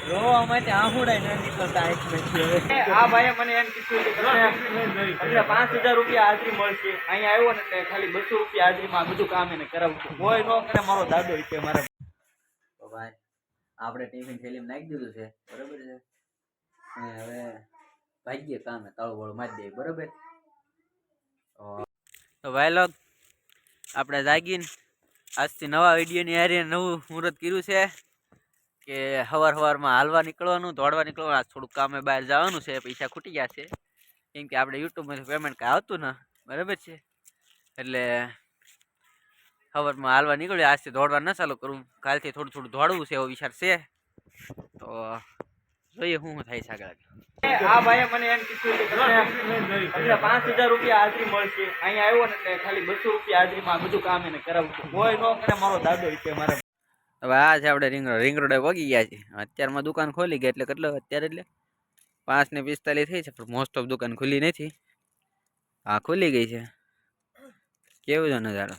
રોવા માટે આહુડા ન નીકળતા એક નથી હવે આ ભાઈએ મને એમ કીધું કે તમને 5000 રૂપિયા હાજરી મળશે અહીંયા આવ્યો ને એટલે ખાલી 200 રૂપિયા હાજરીમાં બધું કામ એને કરાવું છું કોઈ ન કરે મારો દાદો છે મારે તો ભાઈ આપણે ટિફિન થેલીમાં નાખી દીધું છે બરોબર છે અને હવે ભાગ્ય કામે તાળું વાળું મારી દે બરોબર તો ભાઈ લોગ આપણે જાગીને આજથી નવા વિડીયોની હારે નવું મુહૂર્ત કર્યું છે કે સવારમાં હાલવા નીકળવાનું દોડવા નીકળવાનું આજ થોડુંક કામે બહાર જવાનું છે પૈસા ખૂટી ગયા છે કેમ કે આપણે યુટ્યુબમાંથી પેમેન્ટ કાંઈ આવતું ને બરાબર છે એટલે સવારમાં હાલવા નીકળ્યું આજથી દોડવા ન ચાલુ કરું કાલથી થોડું થોડું દોડવું છે એવો વિચાર છે તો જોઈએ શું થાય છે આગળ આ ભાઈએ મને એમ કીધું કે તમને 5000 રૂપિયા હાજરી મળશે અહીંયા આવ્યો ને એટલે ખાલી 200 રૂપિયા હાજરીમાં બધું કામ એને કરાવું છું કોઈ ન કરે મારો દાદો છે મારે હવે આ છે આપણે રિંગ રોડે પગી ગયા છે અત્યારમાં દુકાન ખોલી ગઈ એટલે કેટલો અત્યારે એટલે 5:45 થઈ છે પણ મોસ્ટ ઓફ દુકાન ખુલી નથી હા ખુલી ગઈ છે કેવું છે નજારો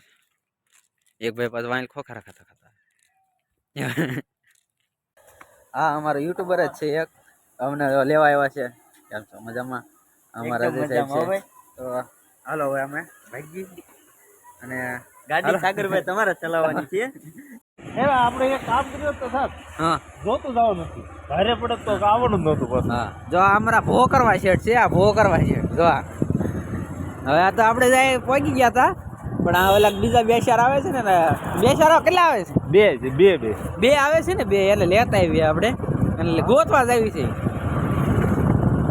એક ભાઈ પાછું વાંલ ખોખરા ખાતા ખાતા હા અમારો યુટ્યુબર જ છે એક અમને લેવા આવ્યા છે કેમ છો મજામાં અમારા જે સાહેબ છે તો હાલો હવે અમે ભાગી અને ગાડી સાગરભાઈ તમારે ચલાવવાની છે એવા આપણે એક કામ કર્યું તો સાહેબ હા જોતું જવાનું નથી ભારે પડે તો આવવાનું જ નહોતું બસ હા જો અમારા ભો કરવા શેઠ છે આ ભો કરવા શેઠ જો હવે આ તો આપણે જાય પહોંચી ગયા હતા પણ આ ઓલા બીજા બે ચાર આવે છે ને બે ચારો કેટલા આવે છે બે આવે છે ને બે એટલે લેતા આવીએ આપણે એટલે ગોતવા જ આવી છે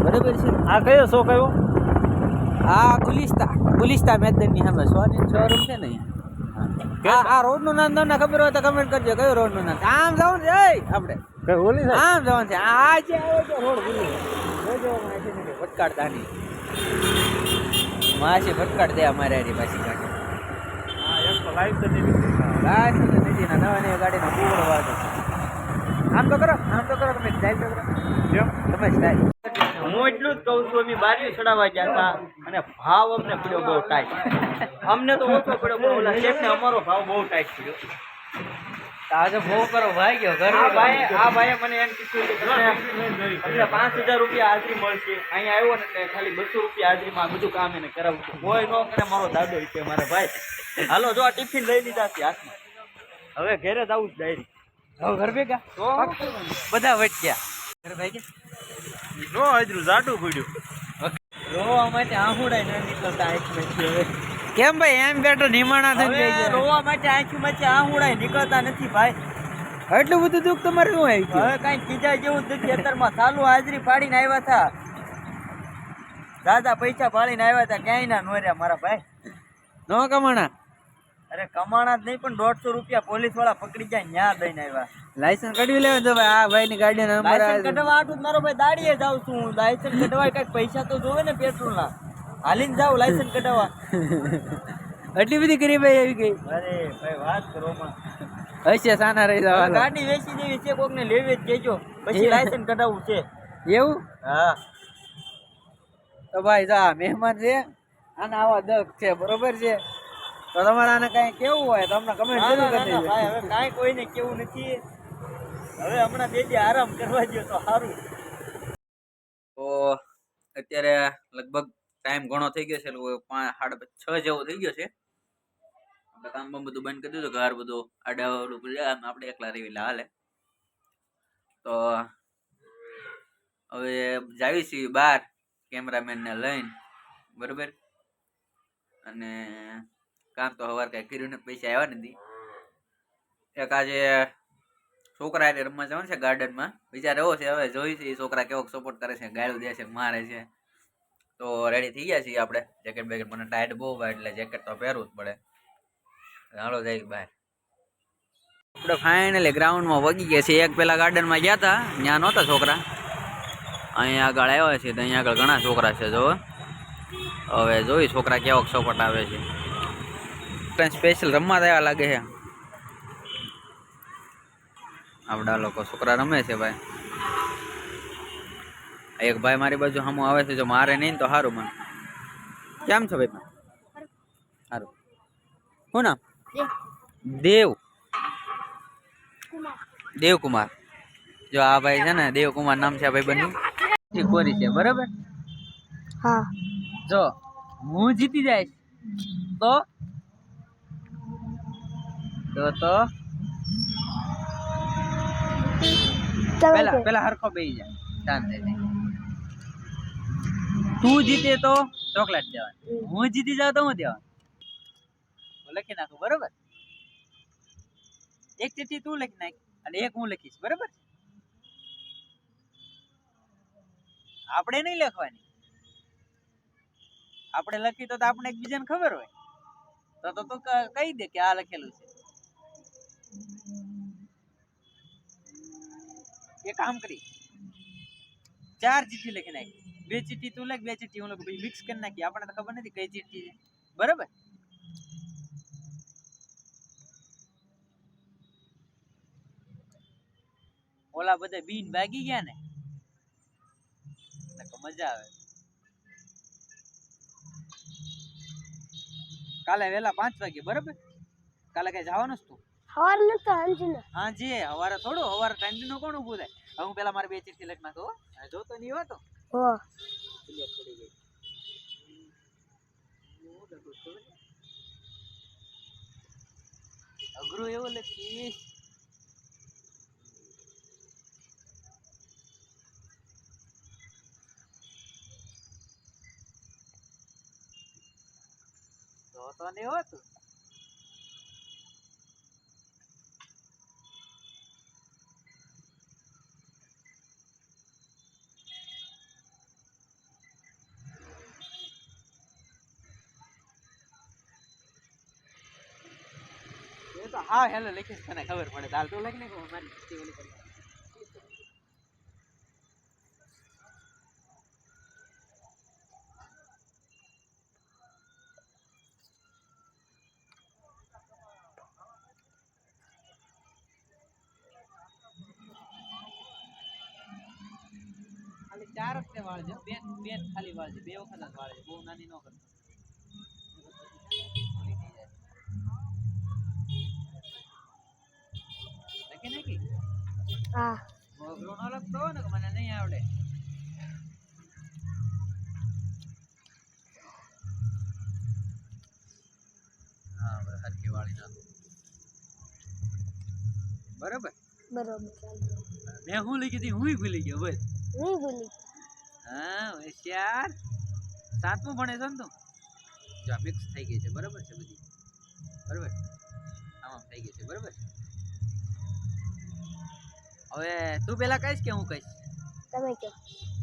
બરાબર છે આ કયો શો કયો આ ગુલિસ્તા મેદાનની સામે શોરૂમ છે ને આ રોડનું નામ તમને ખબર હોય તો કમેન્ટ કરજો કયો રોડનું નામ આમ જવાનું છે આપણે ઓલી આમ જવાનું છે આ જે આવે છે રોડ ભૂલી ભટકાડતા નહીં માસી ભટકાડ દે અમારે હારી પાછી ગાડી લાઈવ તો નદીના નવાની ગાડીનો પૂરો વાગે આમ તો કરો તમે સ્ટાઈલ તો કરો તમે સ્ટાઈલ હું એટલું જ કહું છું અમે બારીઓ ચડાવવા ગયા હતા અને ભાવ અમને પડ્યો બહુ ટાઈટ અમને તો ઓછો પડ્યો પણ ઓલા શેઠને અમારો ભાવ બહુ ટાઈટ પડ્યો આજે બહુ કરો ભાઈ ગયો ઘર આ ભાઈએ મને એમ કીધું કે તમને 5000 રૂપિયા હાજરી મળશે અહીંયા આવ્યો ને એટલે ખાલી 200 રૂપિયા હાજરીમાં બધું કામ એને કરાવું છું કોઈ ન કરે મારો દાદો છે મારા ભાઈ હાલો જો આ ટિફિન લઈ લીધા છે હાથમાં હવે ઘરે જ આવું જ ડાયરી હવે ઘર ભેગા તો બધા વચ્યા ઘર ભાઈ નો હજરું જાડું પડ્યું રોવા માટે આહુડા ન નીકળતા એક નથી હવે કેમ ભાઈ એમ બેઠો નિમાણા થઈ ગયા રોવા માટે આંખીમાંથી આહુડા નીકળતા નથી ભાઈ એટલું બધું દુઃખ તમારે શું આવી હવે કઈ કીધા જેવું જ નથી અત્યારમાં ચાલુ હાજરી પાડીને આવ્યા હતા દાદા પૈસા પાડીને આવ્યા હતા ક્યાંય ના નોર્યા મારા ભાઈ નો કમાણા અરે કમાણા જ નહીં પણ 150 રૂપિયા પોલીસ વાળા પકડી જાય ન્યા દઈને આવ્યા લાયસન્સ કઢવી લેવા જો ભાઈ આ ભાઈ ની ગાડી નંબર કઢવા આટલું મારો ભાઈ દાડીએ જાઉં છું લાયસન્સ કઢવાય કઈક પૈસા તો જોવે ને પેટ્રોલ ના હાલીને જાવ લાયસન્સ કઢાવવા એટલી બધી ગરીબાઈ આવી ગઈ અરે ભાઈ વાત કરો હશે સાના રહી જવા ગાડી વેચી દેવી છે કોક ને લેવી જ કેજો પછી લાયસન્સ કઢાવવું છે એવું હા તો ભાઈ જા મહેમાન છે આના આવા દખ છે બરોબર છે તો તમારે આને કઈ કેવું હોય તો અમને કમેન્ટ જરૂર કરી દેજો ભાઈ હવે કાંઈ કોઈને કેવું નથી હવે હમણાં બે દી આરામ કરવા દો તો સારું તો અત્યારે લગભગ ટાઈમ ઘણો થઈ ગયો છે 5:30 જેવો થઈ ગયો છે આપણે કામ બધું બંધ કરી દીધું ઘર બધું આડાવડું આપણે એકલા રહી એટલે હાલે તો હવે જાવી છીએ બહાર કેમેરામેનને લઈને બરોબર અને કામ તો સવાર કઈ કર્યું ને પૈસા આવ્યા નથી એક આજે છોકરા એટલે રમવા જવાનું છે ગાર્ડનમાં વિચાર એવો છે હવે જોઈ છે છોકરા કેવો સપોર્ટ કરે છે ગાળું દે છે મારે છે તો રેડી થઈ ગયા છીએ આપણે જેકેટ બેકેટ મને ટાઈટ બહુ ભાઈ એટલે જેકેટ તો પહેરવું જ પડે હાલો જાય બહાર આપણે ફાઇનલી ગ્રાઉન્ડમાં વગી ગયા છીએ એક પેલા ગાર્ડનમાં ગયા હતા ત્યાં નહોતા છોકરા અહીંયા આગળ આવ્યા છે તો અહીંયા આગળ ઘણા છોકરા છે જો હવે જોઈ છોકરા કેવો સપોર્ટ આવે છે સ્પેશિયલ રમવા થયા લાગે છે આપણા લોકો છોકરા રમે છે ભાઈ એક ભાઈ મારી બાજુ સામું આવે છે જો મારે નહીં તો સારું મને કેમ છો ભાઈ સારું શું નામ દેવકુમાર જો આ ભાઈ છે ને દેવકુમાર નામ છે આ ભાઈ બન્યું કોરી છે બરાબર. હા જો હું જીતી જઈશ તો તમે પેલા કે પેલા હરખો બેહી જાય શાંતિથી. તું જીતે તો ચોકલેટ દેવાની, હું જીતી જાવ તો હું દેવાનું. હું લખી નાખું બરોબર. એક ચિઠ્ઠી તું લખી નાખ અને એક હું લખીશ બરોબર. આપણે નહીં લખવાની, આપણે લખી તો આપણે એકબીજાને ખબર હોય તો તો કહી દે કે આ લખેલું છે. એક કામ કરી 4 ચિઠ્ઠી લખી નાખી, 2 ચિઠ્ઠી તું લખ 2 ચિઠ્ઠી હું લખું, પછી મિક્સ કરી નાખી. આપણને તો ખબર નથી કઈ ચિઠ્ઠી છે બરોબર. ઓલા બધા બીન ભાગી ગયા ને મજા આવે. કાલે વેલા 5 વાગે બરોબર. કાલે કઈ જવાનું છે તું? હવાર નતો અંજને હા જી હવારે થોડું, હવારે ટાઈમ નો કોણ ઊભું થાય. હવે હું પેલા મારે 2 ચિઠ્ઠી લખી નાખો. જોતો નહીં હોય તો હો ક્લિયર પડી ગઈ. અઘરું એવું લખીશ તો નહીં હોતું. એ તો હા હેલો લખીશ તને ખબર પડે. હાલ તું લખી નાખો મારી ચિઠ્ઠી ઓલી કરી. ખાલી 4 જ તે વાળજો, બે ખાલી વાળજો, 2 વખત જ વાળજો, બહુ નાની ન કરતો. લખી નાખી. હા અઘરું ન લખતો હોય ને કે મને નહીં આવડે. હા બરાબર હરખી વાળી નાખો બરાબર. બરોબર ચાલો મેં હું લખી હતી હું ભૂલી ગયો બોલ. નહીં ભૂલી હા હોશિયાર. 7મું ભણે છે ને તું? જો મિક્સ થઈ ગઈ છે બરાબર છે બધી બરાબર. આમ થઈ ગઈ છે બરાબર. હવે તું પેલા કહીશ કે હું કહીશ? તમે કે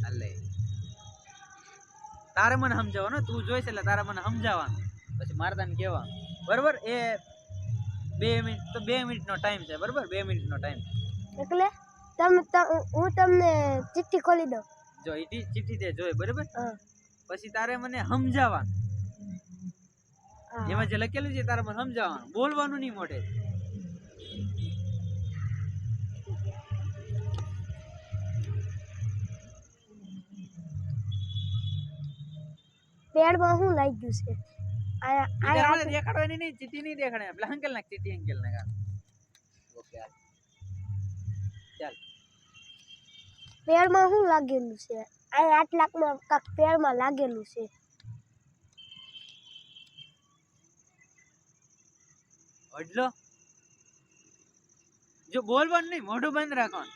અલે તારે મને સમજાવવાનું, તું જોઈશ એટલે તારે મને સમજાવવાનું, પછી મારે તને કહેવાનું બરાબર. એ 2 મિનિટ તો 2 મિનિટનો ટાઈમ છે બરાબર. 2 મિનિટનો ટાઈમ. એટલે હું તમને ચિઠ્ઠી ખોલી દઉં. જો એ ચિઠ્ઠી તે જોઈ બરાબર. હા પછી તારે મને સમજાવવાનું, હા એમાં જે લખેલું છે તારે મને સમજાવવાનું, બોલવાનું નહીં મોઢે. પેડમાં શું લાગ્યું છે? દેખાડવાની નહીં, ચિઠ્ઠી નહીં દેખાડે. પેલા અંકેલ નાખ ચિઠ્ઠી, અંકેલ નાખ. ઓકે ચાલ. પેડમાં શું લાગેલું છે? આ 8 લાખમાં કાક પેડમાં લાગેલું છે. અડલો જો બોલવાનું નહીં, મોઢું બંધ રાખવાનું.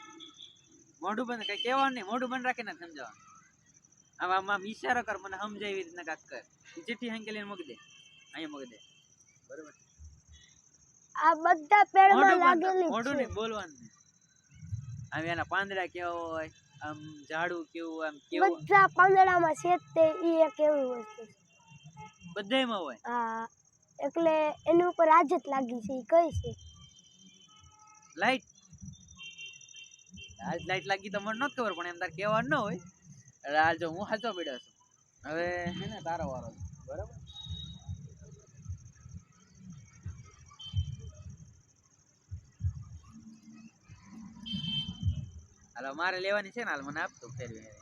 મોઢું બંધ કઈ કહેવાનું નહીં, મોઢું બંધ રાખીને સમજાવવાનું. આમ ઈશારો કર, મને સમજાય એવી રીતના કાક કર. ચિઠ્ઠી અંકેલી મૂકી દે, અહીંયા મૂકી દે બરોબર. આ બધા પેડમાં લાગેલી મોઢું છે. નહીં, બોલવાનું નહીં. આમ એના પાંદડા કેવા હોય, આમ ઝાડું કેવું, આમ કેવું બધા પાંદડામાં છે તે ઈ એક એવી વસ્તુ છે. બધાયમાં હોય. હા એટલે એની ઉપર આજ જ લાગી છે. ઈ કઈ છે? લાઈટ. આજ લાઈટ લાગી તો મને નથી ખબર, પણ એમ તાર કહેવાનું ન હોય. એટલે આ જો હું સાચો પડ્યો છું. હવે હે ને તારો વારો છે બરાબર. હાલો મારે લેવાની છે ને, હાલ મને આપતો ફેરવી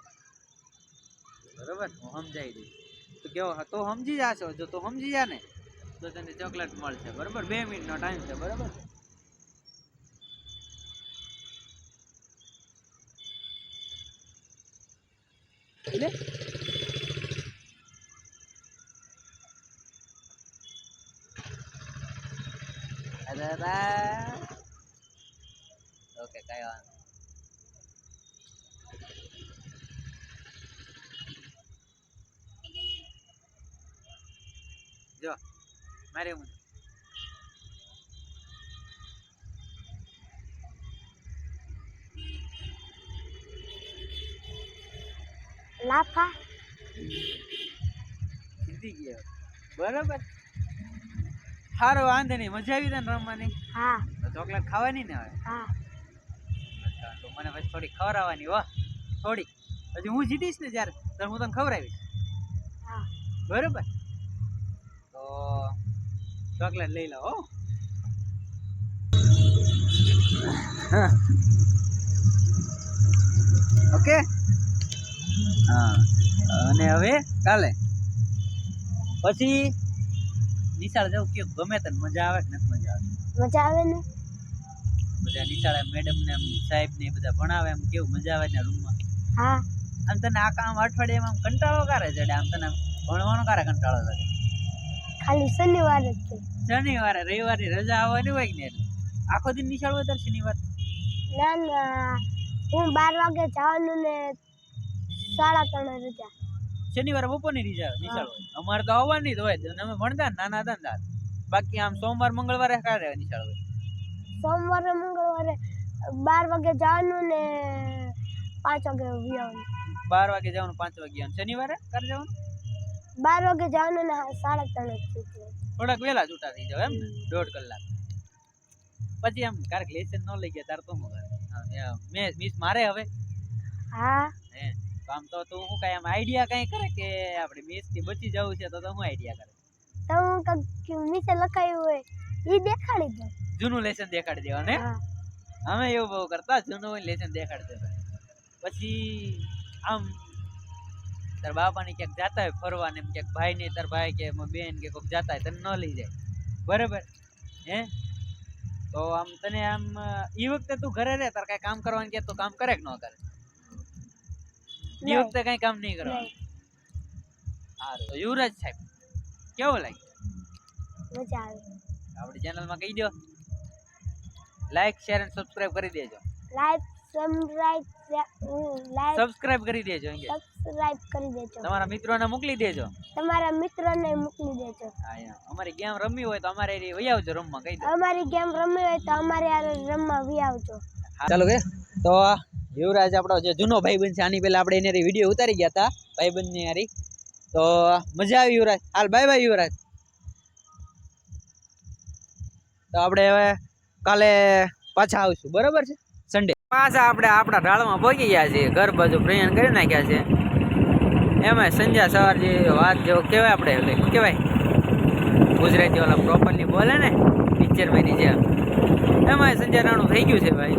બરોબર. હું સમજાવી દઈશ. તો કેવો તો સમજી જાશો. જો તો સમજી જા ને તો તને ચોકલેટ મળશે બરોબર. 2 મિનિટનો ટાઈમ છે બરોબર. લે ઓકે કઈ વાંધો જો મારે હું લાફા જીતી ગયા બરાબર સારો વાંધો નહીં મજા આવી તને રમવાની હા તો ચોકલેટ ખાવાની ને હવે હા તો મને પછી થોડી ખવડાવવાની હો થોડી પછી હું જીતીશ ને જ્યારે તો હું તને ખવડાવીશ હા બરોબર તો ચોકલેટ લઈ લો હો હા ઓકે હા અને હવે કાલે પછી નિશાળ જવું કેવું ગમે તને મજા આવે કે નથી મજા આવે મજા આવે ને બધા નિશાળે મેડમ ને સાહેબ ને બધા ભણાવે એમ કેવું મજા આવે ને રૂમમાં હા આમ તને આ કામ અઠવાડિયામાં આમ કંટાળો કરે ચડે આમ તને ભણવાનો કારે કંટાળો લાગે ખાલી શનિવાર જ છે શનિવારે રવિવારે રજા આવવાની હોય ને એટલે આખો દિન નિશાળ હોય ત્યારે શનિવાર ના ના હું 12 વાગે જવાનું ને 3:30 રજા શનિવારે બપોરની નિશાળ હોય અમારે તો આવવાની જ હોય અને અમે ભણતા ને નાના હતા ને ત્યારે. બાકી આમ સોમવાર મંગળવારે કારે નિશાળ હોય સોમવારે મંગળવારે 12 વાગે જવાનું ને 5 વાગે આવવાનું 12 વાગે જવાનું 5 વાગે આવવાનું શનિવારે કારે જવાનું 12 વાગે જવાનું ને 3:30 છૂટવાનું થોડાક વહેલા છૂટા થઈ જાવ એમ ને 1.5 કલાક પછી આમ ક્યારેક લેસન ન લઈ ગયા તાર તો હું મેં મિસ મારે હવે હા હે તો આમ તો તું શું કઈ આમ આઈડિયા કઈ કરે કે આપણે મેસ થી બચી જવું છે તો હું આઈડિયા કરે તો હું કંઈક નીચે લખાયું હોય એ દેખાડી દઉં જૂનું લેસન દેખાડી દેવા ને હા અમે એવું બહુ કરતા જૂનું હોય લેસન દેખાડી દેતા પછી આમ તાર બાપાને ક્યાંક જાતા હોય ફરવા ને એમ ક્યાંક ભાઈ ને તાર ભાઈ કે બેન કે કોઈક જાતા હોય તને ન લઈ જાય બરાબર હે તો આમ તને આમ ઈ વખતે તું ઘરે રહે તાર કઈ કામ કરવાનું કે તો કામ કરે કે ન કરે ઈ વખતે કઈ કામ નહીં કરવાનું સારું તો યુવરાજ સાહેબ કેવું લાગ્યું મજા આવે આપણી ચેનલમાં કહી દો લાઈક શેર અને સબસ્ક્રાઇબ કરી દેજો લાઈક સબસ્ક્રાઇબ કરી દેજો સબસ્ક્રાઇબ કરી દેજો તમારા મિત્રોને મોકલી દેજો તમારા મિત્રોને મોકલી દેજો હા અમારી ગેમ રમવી હોય તો અમારે વહી આવજો રમવા કહી દો અમારી ગેમ રમવી હોય તો અમારે યાર રમવા વી આવજો ચાલો કે તો યુવરાજ આપણો જે જૂનો ભાઈબંધ છે આની પહેલા આપણે એની વિડીયો ઉતારી ગયા હતા ભાઈબંધની હારી તો મજા આવી યુવરાજ હાલ બાય બાય યુવરાજ તો આપણે હવે કાલે પાછા આવશું બરાબર છે સન્ડે પાછા આપણે આપણા ઢાળમાં પહોંચી ગયા છીએ ઘર બાજુ પ્રયાણ કરી નાખ્યા છે એમાં સંજ્યા સવાર જે વાત જેવો કહેવાય આપણે એટલે શું કહેવાય ગુજરાતી વાળા પ્રોપરલી બોલે ને પિક્ચરમાંની જેમ એમાં સંજ્યા રાણું થઈ ગયું છે ભાઈ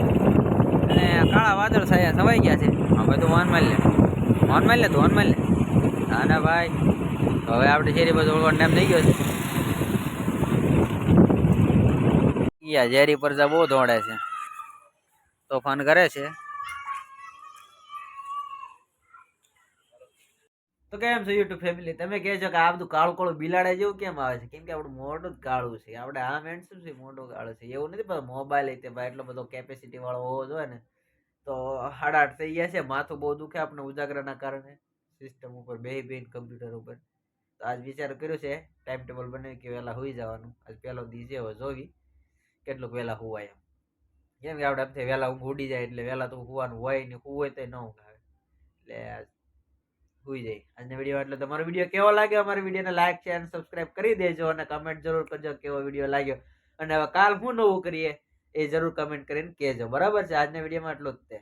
અને કાળા વાદળ છવાઈ ગયા છે હા ભાઈ તું વાન મારી લે તું વાન મારી લે ના ના ભાઈ હવે આપણે શેરી બાજુ ઓળવાનો ટાઈમ થઈ ગયો છે યા ઝેરી પર બહુ દોડે છે તોફાન કરે છે તો કેમ છે યુટ્યુબ ફેમિલી તમે કહેજો કે આ બધું કાળું કાળું બિલાડા જેવું કેમ આવે છે કેમ કે આપણું મોઢું જ કાળું છે આપણે આ મેન શું છે મોઢું કાળું છે એવું નથી પણ મોબાઈલ તે ભાઈ એટલો બધો કેપેસિટી વાળો હોવો જોઈએ ને તો 8:30 થઈ ગયા છે માથું બહુ દુખે આપણે ઉજાગરાના કારણે સિસ્ટમ ઉપર બેહીને કમ્પ્યુટર ઉપર તો આજ વિચાર કર્યો છે ટાઈમ ટેબલ બનાવી કે વહેલા હોઈ જવાનું આજ પહેલો દી છે હવે જોવી કેટલુંક વહેલા હોવાય એમ કેમ કે આપણે એમ વહેલા ઊંઘ ઉડી જાય એટલે વહેલા તો હોવાનું હોય ને હોય તો ન ઊંઘ આવે એટલે હોઈ જાય આજનો વિડીયો એટલે તમારો વિડીયો કેવો લાગ્યો અમારા વિડીયોને લાઈક શેર અને સબસ્ક્રાઇબ કરી દેજો અને કમેન્ટ જરૂર કરજો કેવો વિડીયો લાગ્યો અને હવે કાલ હું નવું કરીએ એ જરૂર કમેન્ટ કરીને કહેજો બરાબર છે આજના વિડીયોમાં એટલું જ તે